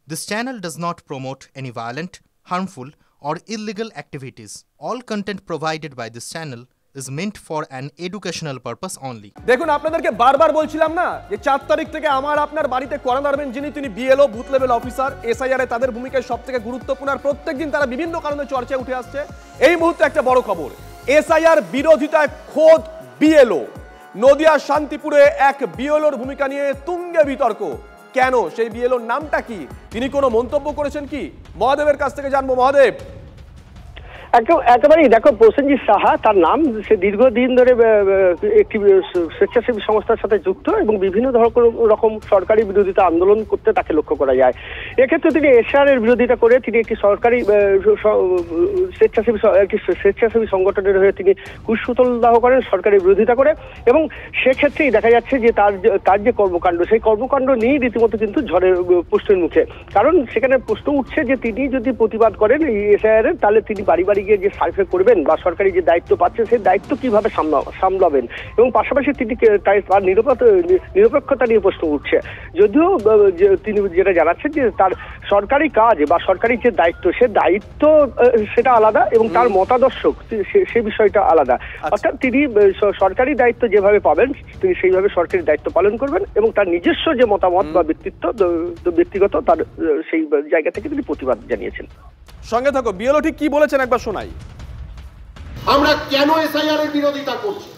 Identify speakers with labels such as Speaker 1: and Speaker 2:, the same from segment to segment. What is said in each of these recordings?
Speaker 1: This channel does not promote any violent, harmful, or illegal activities. All content provided by this channel is meant for an educational purpose only.
Speaker 2: দেখুন আপনাদেরকে বারবার বলছিলাম না যে 4 তারিখ থেকে আমার আপনার বাড়িতে করা নাড়বেন তিনি BLO booth level officer SIR এ তাদের ভূমিকা সবথেকে গুরুত্বপূর্ণ আর প্রত্যেকদিন তারা বিভিন্ন কারণে চর্চায় উঠে আসছে। এই মুহূর্তে একটা বড় খবর, এসআইআর বিরোধিতায় খোদ বিএলও। নদিয়া শান্তিপুরে এক বিএলওর ভূমিকা নিয়ে তুঙ্গে বিতর্ক। কেন, সেই বিএলওর নামটা কি, তিনি কোনো মন্তব্য করেছেন কি, মহাদেবের কাছ থেকে জানবো। মহাদেব,
Speaker 3: একেবারেই দেখো, প্রসেনজিৎ সাহা তার নাম, সে দীর্ঘদিন ধরে একটি স্বেচ্ছাসেবী সংস্থার সাথে যুক্ত এবং বিভিন্ন রকম সরকারি বিরোধিতা আন্দোলন করতে তাকে লক্ষ্য করা যায়। এক্ষেত্রে তিনি এসআর এর বিরোধিতা করে তিনি একটি সরকারি স্বেচ্ছাসেবী সংগঠনের হয়ে তিনি কুশপুতল দাহ করেন, সরকারি বিরোধিতা করে, এবং সেক্ষেত্রেই দেখা যাচ্ছে যে তার যে কর্মকাণ্ড, সেই কর্মকাণ্ড নিয়েই রীতিমতো কিন্তু ঝড়ের প্রশ্নের মুখে। কারণ সেখানে প্রশ্ন উঠছে যে তিনি যদি প্রতিবাদ করেন এই এসআইআর এর, তাহলে তিনি বাড়ি বাড়ি গিয়ে যে সার্ভে করবেন বা সরকারি যে দায়িত্ব পাচ্ছেন সেই দায়িত্ব কিভাবে সামলাবেন, এবং পাশাপাশি তিনি তার নিরপেক্ষতা নিয়ে প্রশ্ন উঠছে। যদিও তিনি যেটা জানাচ্ছেন যে তার সরকারি কাজ বা সরকারি যে দায়িত্ব, সে দায়িত্ব সেটা আলাদা এবং তার মতাদর্শ সে বিষয়টা আলাদা। অর্থাৎ তিনি সরকারি দায়িত্ব যেভাবে পাবেন তিনি সেইভাবে সরকারি দায়িত্ব পালন করবেন এবং তার নিজস্ব যে মতামত বা ব্যক্তিগত তার সেই জায়গা থেকে তিনি প্রতিবাদ জানিয়েছেন।
Speaker 2: সঙ্গে থাকো, বিএলও ঠিক কি বলেছেন একবার শোনাই।
Speaker 4: আমরা কেন এসআইআর এর বিরোধিতা করছি?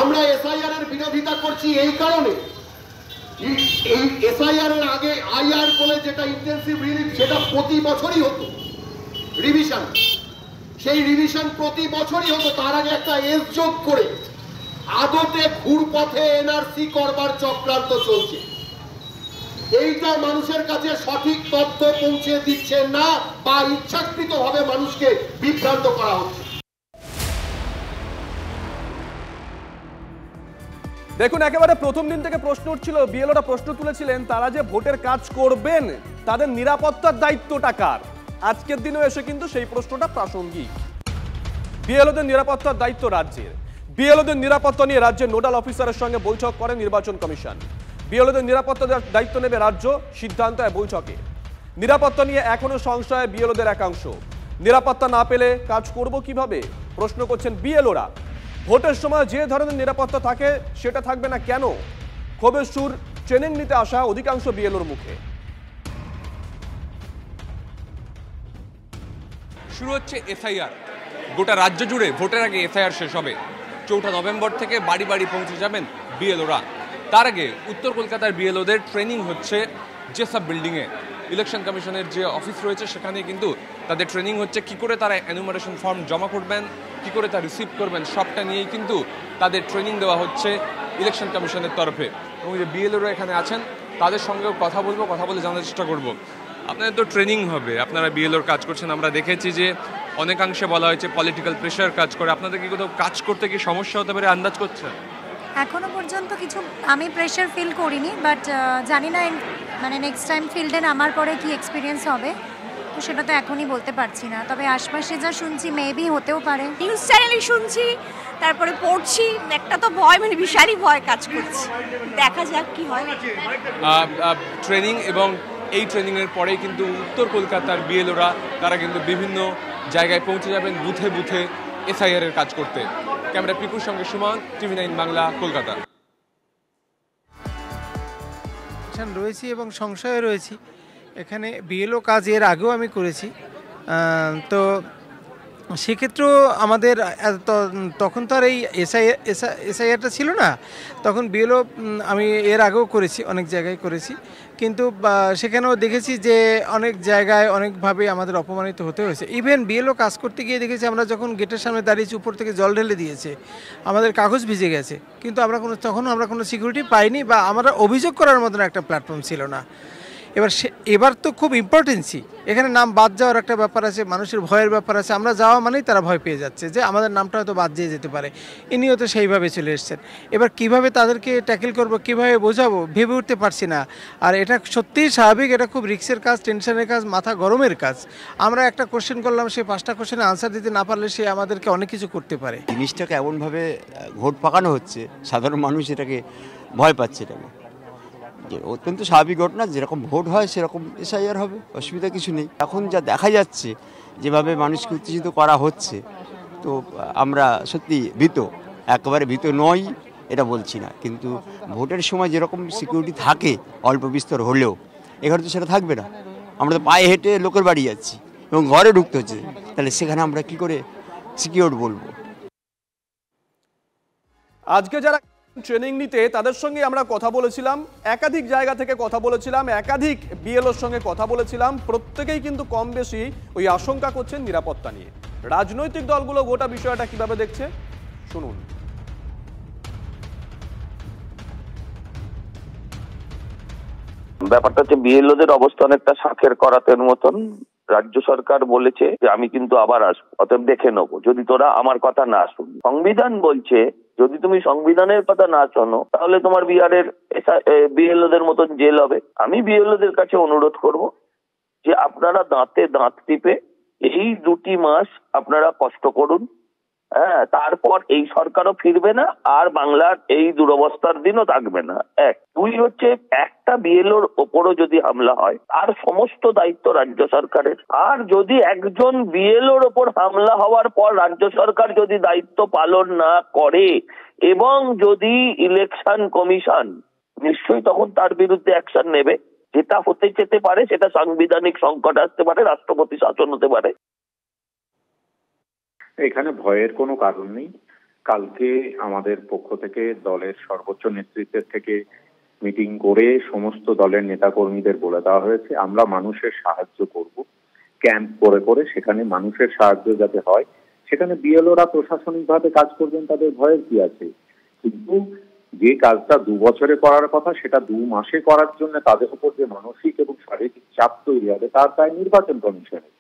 Speaker 4: আমরা এসআইআর এর বিরোধিতা করছি এই কারণে, এই এসআইআর এর আগে আইআর বলে যেটা ইন্টেনসিভ রিলিভ, সেটা প্রতি বছরই হতো রিভিশন। সেই রিভিশন প্রতি বছরই হতো। তার আগে একটা এজ যোগ করে আদতে ঘুরপথে এনআরসি করবার চক্রান্ত চলছে। এইটা মানুষের কাছে সঠিক তথ্য পৌঁছে দিচ্ছে না বা ইচ্ছাকৃতভাবে মানুষকে বিভ্রান্ত করা হচ্ছে।
Speaker 2: দেখুন, একেবারে প্রথম দিন থেকে প্রশ্ন উঠছিল, বিএলওরা প্রশ্ন তুলেছিলেন তারা যে ভোটের কাজ করবেন তাদের নিরাপত্তার দায়িত্বটা কার। আজকের দিনেও এসে কিন্তু সেই প্রশ্নটা প্রাসঙ্গিক। বিএলওদের নিরাপত্তার দায়িত্ব রাজ্যের। বিএলওদের নিরাপত্তা নিয়ে রাজ্যের নোডাল অফিসারের সঙ্গে বৈঠক করে নির্বাচন কমিশন। বিএলওদের নিরাপত্তার দায়িত্ব নেবে রাজ্য, সিদ্ধান্ত হয় বৈঠকে। নিরাপত্তা নিয়ে এখনো সংশয় বিএলওদের একাংশ। নিরাপত্তা না পেলে কাজ করব কিভাবে, প্রশ্ন করছেন বিএলওরা। ভোটের সময় যে ধরনের নিরাপত্তা থাকে সেটা থাকবে না কেন, ক্ষোভের সুর ট্রেনিং নিতে আসা অধিকাংশ বিএলওর মুখে।
Speaker 5: শুরু হচ্ছে এসআইআর, গোটা রাজ্য জুড়ে ভোটের আগে এসআইআর শেষ হবে। 4 নভেম্বর থেকে বাড়ি বাড়ি পৌঁছে যাবেন বিএলওরা। তার আগে উত্তর কলকাতার বিএলওদের ট্রেনিং হচ্ছে জেসআপ বিল্ডিংয়ে। ইলেকশন কমিশনের যে অফিস রয়েছে সেখানে কিন্তু তাদের ট্রেনিং হচ্ছে, কি করে তারা এনুমারেশন ফর্ম জমা করবেন, কি করে তা রিসিভ করবেন, সবটা নিয়েই কিন্তু তাদের ট্রেনিং দেওয়া হচ্ছে ইলেকশন কমিশনের তরফে। এবং যে বিএলওরা এখানে আছেন তাদের সঙ্গেও কথা বলে জানার চেষ্টা করব। আপনাদের তো ট্রেনিং হবে, আপনারা বিএলওর কাজ করছেন, আমরা দেখেছি যে অনেকাংশে বলা হয়েছে পলিটিক্যাল প্রেশার কাজ করে। আপনাদের কি কোথাও কাজ করতে কি সমস্যা হতে পারে আন্দাজ করছে?
Speaker 6: এখনো পর্যন্ত কিছু আমি প্রেশার ফিল করিনি, বাট জানি না মানে নেক্সট টাইম ফিল্ডে নামার পরে কি এক্সপিরিয়েন্স হবে, তো সেটা তো এখনই বলতে পারছি না। তবে আশপাশে যা শুনছি মেবি হতেও পারে।
Speaker 7: নিউজ চ্যানেলে শুনছি, তারপরে পড়ছি, একটা তো ভয়, মানে বিশালই ভয় কাজ করছে। দেখা যাক কি হয়।
Speaker 5: ট্রেনিং এবং এই ট্রেনিংয়ের পরেই কিন্তু উত্তর কলকাতার বিএলওরা তারা কিন্তু বিভিন্ন জায়গায় পৌঁছে যাবেন বুথে বুথে এসআইআর এর কাজ করতে। ক্যামেরা পিকুর সঙ্গে সুমন, TV9 বাংলা, কলকাতা।
Speaker 8: রয়েছি এবং সংশয়ে রয়েছি। এখানে বিএলও কাজ এর আগেও আমি করেছি, তো সেক্ষেত্রেও আমাদের তখন তো আর এই এসআইআরটা ছিল না। তখন বিএলও আমি এর আগেও করেছি, অনেক জায়গায় করেছি, কিন্তু সেখানেও দেখেছি যে অনেক জায়গায় অনেকভাবে আমাদের অপমানিত হতে হয়েছে। ইভেন বিএলও কাজ করতে গিয়ে দেখেছি আমরা যখন গেটের সামনে দাঁড়িয়েছি উপর থেকে জল ঢেলে দিয়েছে, আমাদের কাগজ ভিজে গেছে, কিন্তু তখন আমরা কোনো সিকিউরিটি পাইনি বা আমরা অভিযোগ করার মতন একটা প্ল্যাটফর্ম ছিল না। এবার তো খুব ইম্পর্টেন্সি, এখানে নাম বাদ যাওয়ার একটা ব্যাপার আছে, মানুষের ভয়ের ব্যাপার আছে। আমরা যাওয়া মানেই তারা ভয় পেয়ে যাচ্ছে যে আমাদের নামটা হয়তো বাদ দিয়ে যেতে পারে। ইনিও তো সেইভাবে চলে এসছেন। এবার কিভাবে তাদেরকে ট্যাকেল করব, কিভাবে বোঝাবো, ভেবে উঠতে পারছি না। আর এটা সত্যিই স্বাভাবিক, এটা খুব রিস্কের কাজ, টেনশনের কাজ, মাথা গরমের কাজ। আমরা একটা কোশ্চেন করলাম, সে 5টা কোশ্চেনে আনসার দিতে না পারলে সে আমাদেরকে অনেক কিছু করতে পারে।
Speaker 9: জিনিসটাকে এমনভাবে ঘোট পাকানো হচ্ছে, সাধারণ মানুষ এটাকে ভয় পাচ্ছে। এটাকে যে অত্যন্ত স্বাভাবিক ঘটনা, যেরকম ভোট হয় সেরকম এসআইআর হবে, অসুবিধা কিছু নেই। এখন যা দেখা যাচ্ছে যেভাবে মানুষকে উত্তেজিত করা হচ্ছে, তো আমরা সত্যি ভীত, একেবারে ভীত নই এটা বলছি না, কিন্তু ভোটের সময় যেরকম সিকিউরিটি থাকে অল্প বিস্তর হলেও এখানে তো সেটা থাকবে না। আমরা তো পায়ে হেঁটে লোকের বাড়ি যাচ্ছি এবং ঘরে ঢুকতে হচ্ছে, তাহলে সেখানে আমরা কি করে সিকিউর বলবো?
Speaker 2: আজকে যারা ট্রেনিং নিতে তাদের সঙ্গে আমরা কথা বলেছিলাম, একাধিক জায়গা থেকে কথা বলেছিলাম, একাধিক বিএলওর সঙ্গে কথা বলেছিলাম, প্রত্যেকেই কিন্তু কম বেশি ওই আশঙ্কা করছেন নিরাপত্তা নিয়ে। রাজনৈতিক দলগুলো গোটা বিষয়টা কিভাবে দেখছে শুনুন।
Speaker 10: ব্যাপারটা হচ্ছে বিএলওদের অবস্থা অনেকটা শাঁখের করাতের মতন। রাজ্য সরকার বলেছে যে আমি কিন্তু আবার আসবো, অতএব দেখে নেবো যদি তোরা আমার কথা না শুনি। সংবিধান বলছে যদি তুমি সংবিধানের কথা না শোনো তাহলে তোমার বিহারের বিএলওদের মতন জেল হবে। আমি বিএলওদের কাছে অনুরোধ করব যে আপনারা দাঁতে দাঁত টিপে এই 2 মাস আপনারা কষ্ট করুন, তারপর এই সরকারও ফিরবে না, আর বাংলার এই দুরবস্থার দিনও থাকবে না। 1 2 হচ্ছে একটা বিএলওর ওপরও যদি হামলা হয় আর সমস্ত দায়িত্ব রাজ্য সরকারের। আর যদি একজন বিএলওর ওপর হামলা হওয়ার পর রাজ্য সরকার যদি দায়িত্ব পালন না করে এবং যদি ইলেকশন কমিশন নিশ্চয়ই তখন তার বিরুদ্ধে অ্যাকশন নেবে। যেটা হতে যেতে পারে সেটা সাংবিধানিক সংকট আসতে পারে, রাষ্ট্রপতি শাসন হতে পারে।
Speaker 11: এখানে ভয়ের কোনো কারণ নেই। কালকে আমাদের পক্ষ থেকে দলের সর্বোচ্চ নেতৃত্বের থেকে মিটিং করে সমস্ত দলের নেতাকর্মীদের বলে দেওয়া হয়েছে আমরা মানুষের সাহায্য করব, ক্যাম্প করে করে সেখানে মানুষের সাহায্য যাতে হয়। সেখানে বিএলওরা প্রশাসনিকভাবে কাজ করবেন, তাদের ভয়ের কি আছে? কিন্তু যে কাজটা 2 বছরে করার কথা সেটা 2 মাসে করার জন্য তাদের উপর যে মানসিক এবং শারীরিক চাপ তৈরি হবে তার দায় নির্বাচন কমিশনের।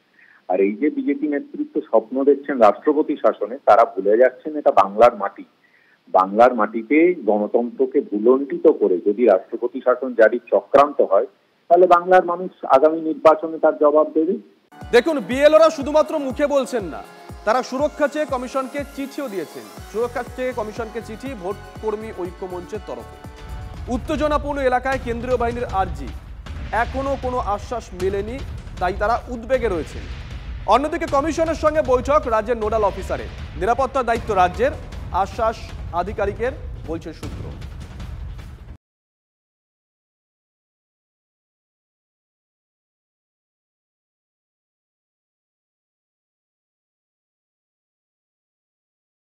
Speaker 11: আর এই যে বিজেপি নেতৃত্ব স্বপ্ন দেখছেন রাষ্ট্রপতি শাসনে, তারা ভুলে যাচ্ছেন এটা বাংলার মাটি। বাংলার মাটিতে গণতন্ত্রকে ভুলণ্ঠিত করে যদি রাষ্ট্রপতি শাসন জারির চক্রান্ত হয় তাহলে বাংলার মানুষ আগামী নির্বাচনে তার জবাব দেবে।
Speaker 2: দেখুন, বিএলওরা শুধুমাত্র মুখে বলছেন না, তারা সুরক্ষা চেয়ে কমিশনকে চিঠিও দিয়েছেন। সুরক্ষা চেয়ে কমিশনকে চিঠি ভোট কর্মী ঐক্য মঞ্চের তরফে। উত্তেজনাপূর্ণ এলাকায় কেন্দ্রীয় বাহিনীর আর্জি, এখনো কোনো আশ্বাস মেলেনি, তাই তারা উদ্বেগে রয়েছেন। অন্যদিকে কমিশনের সঙ্গে বৈঠক রাজ্যের নোডাল অফিসারের, নিরাপত্তার দায়িত্ব রাজ্যের, আশ্বাস আধিকারিকের বলছে সূত্র।